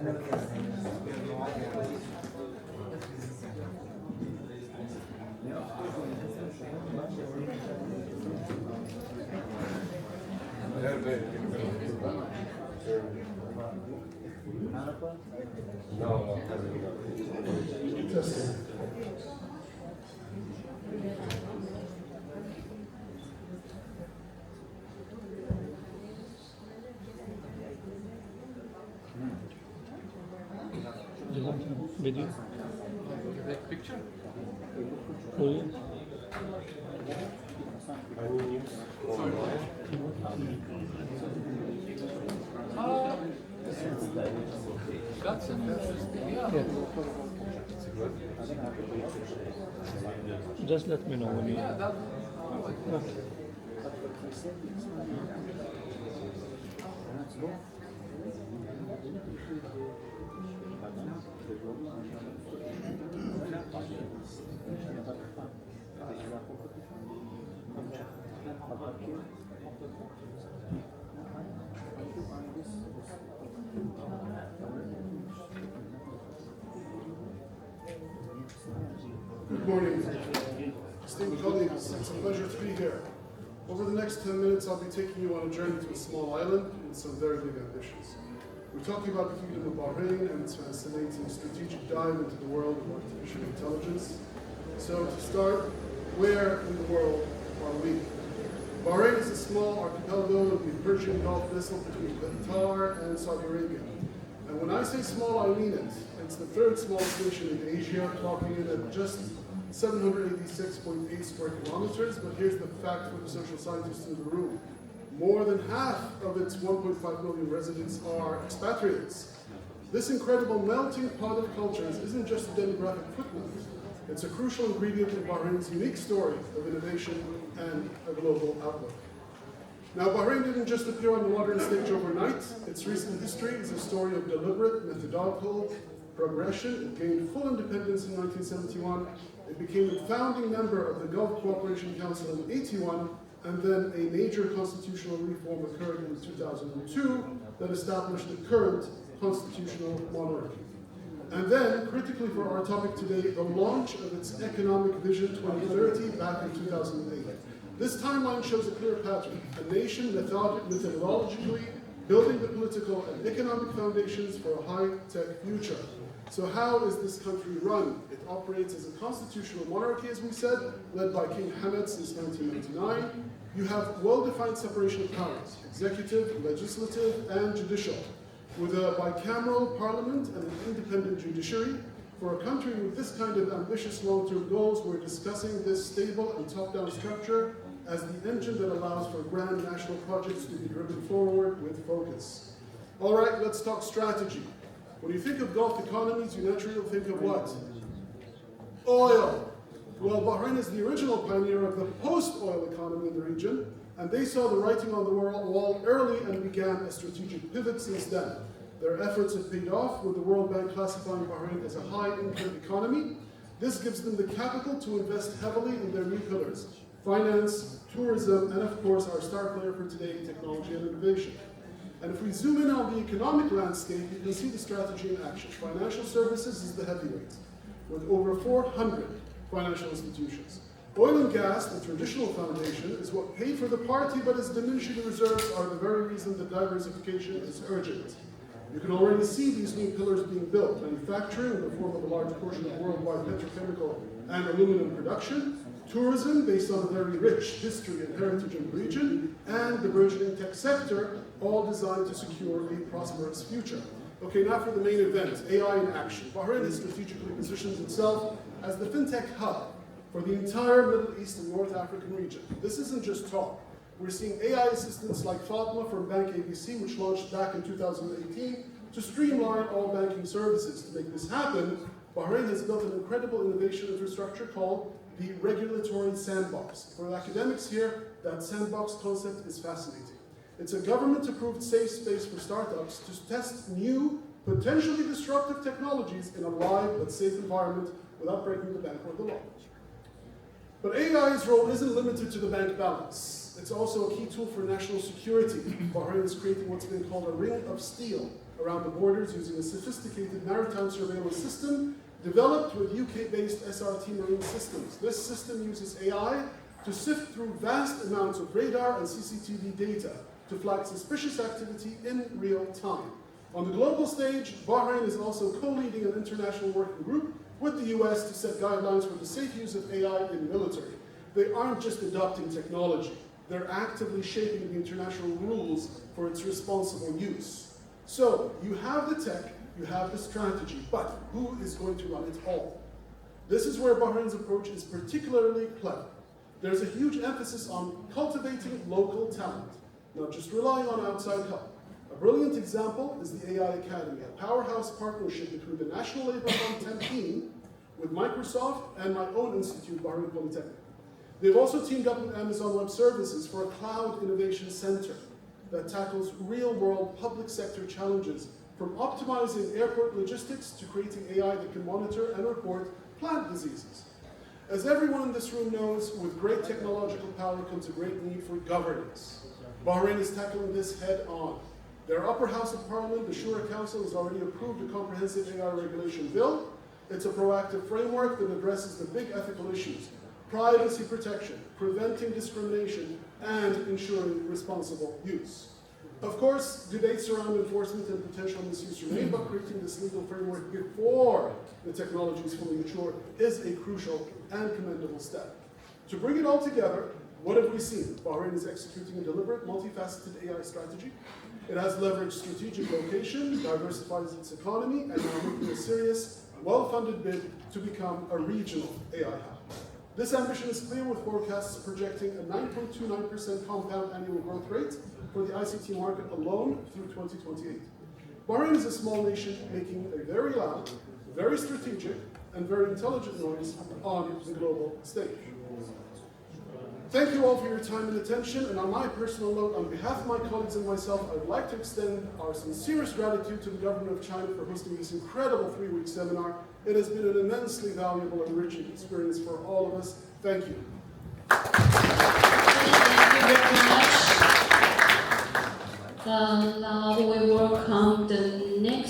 No. Video. That picture? Oh, yeah. That's an interesting, yeah. Just let me know when you. Yeah, that, Good morning, esteemed colleagues. It's a pleasure to be here. Over the next 10 minutes, I'll be taking you on a journey to a small island with some very big ambitions. We're talking about the Kingdom of Bahrain and its fascinating strategic dive into the world of artificial intelligence. So to start, where in the world are we? Bahrain is a small archipelago in the Persian Gulf nestled between Qatar and Saudi Arabia. And when I say small, I mean it. It's the third smallest nation in Asia, clocking in at just 786.8 square kilometers. But here's the fact for the social scientists in the room. More than half of its 1.5 million residents are expatriates. This incredible melting pot of cultures isn't just a demographic footnote. It's a crucial ingredient in Bahrain's unique story of innovation and a global outlook. Now, Bahrain didn't just appear on the modern stage overnight. Its recent history is a story of deliberate, methodological progression. It gained full independence in 1971. It became a founding member of the Gulf Cooperation Council in 1981, and then a major constitutional reform occurred in 2002 that established the current constitutional monarchy. And then, critically for our topic today, the launch of its Economic Vision 2030 back in 2008. This timeline shows a clear pattern, a nation methodologically building the political and economic foundations for a high-tech future. So how is this country run? It operates as a constitutional monarchy, as we said, led by King Hamad since 1999. You have well-defined separation of powers, executive, legislative, and judicial, with a bicameral parliament and an independent judiciary. For a country with this kind of ambitious long-term goals, we're discussing this stable and top-down structure as the engine that allows for grand national projects to be driven forward with focus. All right, let's talk strategy. When you think of Gulf economies, you naturally think of what? Oil. Well, Bahrain is the original pioneer of the post-oil economy in the region, and they saw the writing on the wall early and began a strategic pivot since then. Their efforts have paid off, with the World Bank classifying Bahrain as a high-income economy. This gives them the capital to invest heavily in their new pillars: finance, tourism, and of course our star player for today, technology and innovation. And if we zoom in on the economic landscape, you can see the strategy in action. Financial services is the heavyweight, with over 400 financial institutions. Oil and gas, the traditional foundation, is what paid for the party, but its diminishing reserves are the very reason that diversification is urgent. You can already see these new pillars being built: manufacturing in the form of a large portion of worldwide petrochemical and aluminum production, tourism based on a very rich history and heritage in the region, and the burgeoning tech sector, all designed to secure a prosperous future. Okay, now for the main event, AI in action. Bahrain has strategically positioned itself as the fintech hub for the entire Middle East and North African region. This isn't just talk. We're seeing AI assistants like Fatma from Bank ABC, which launched back in 2018, to streamline all banking services. To make this happen, Bahrain has built an incredible innovation infrastructure called the regulatory sandbox. For academics here, that sandbox concept is fascinating. It's a government-approved safe space for startups to test new, potentially disruptive technologies in a live but safe environment without breaking the bank or the law. But AI's role isn't limited to the bank balance. It's also a key tool for national security. Bahrain is creating what's been called a ring of steel around the borders using a sophisticated maritime surveillance system developed with UK-based SRT marine systems. This system uses AI to sift through vast amounts of radar and CCTV data to flag suspicious activity in real time. On the global stage, Bahrain is also co-leading an international working group with the US to set guidelines for the safe use of AI in military. They aren't just adopting technology, they're actively shaping the international rules for its responsible use. So, you have the tech, you have the strategy, but who is going to run it all? This is where Bahrain's approach is particularly clever. There's a huge emphasis on cultivating local talent, not just relying on outside help. A brilliant example is the AI Academy, a powerhouse partnership between the National Labour Fund team with Microsoft and my own institute, Bahrain Polytechnic. They've also teamed up with Amazon Web Services for a cloud innovation center that tackles real-world public sector challenges, from optimizing airport logistics to creating AI that can monitor and report plant diseases. As everyone in this room knows, with great technological power comes a great need for governance. Bahrain is tackling this head-on. Their upper house of parliament, the Shura Council, has already approved a comprehensive AI regulation bill. It's a proactive framework that addresses the big ethical issues: privacy protection, preventing discrimination, and ensuring responsible use. Of course, debates around enforcement and potential misuse remain, but creating this legal framework before the technology is fully mature is a crucial and commendable step. To bring it all together, what have we seen? Bahrain is executing a deliberate, multifaceted AI strategy. It has leveraged strategic location, diversifies its economy, and now making a serious, well-funded bid to become a regional AI hub. This ambition is clear, with forecasts projecting a 9.29% compound annual growth rate for the ICT market alone through 2028. Bahrain is a small nation making a very loud, very strategic, and very intelligent noise on the global stage. Thank you all for your time and attention, and on my personal note, on behalf of my colleagues and myself, I would like to extend our sincerest gratitude to the government of China for hosting this incredible 3-week seminar. It has been an immensely valuable and enriching experience for all of us. Thank you. Thank you very much. Now we welcome the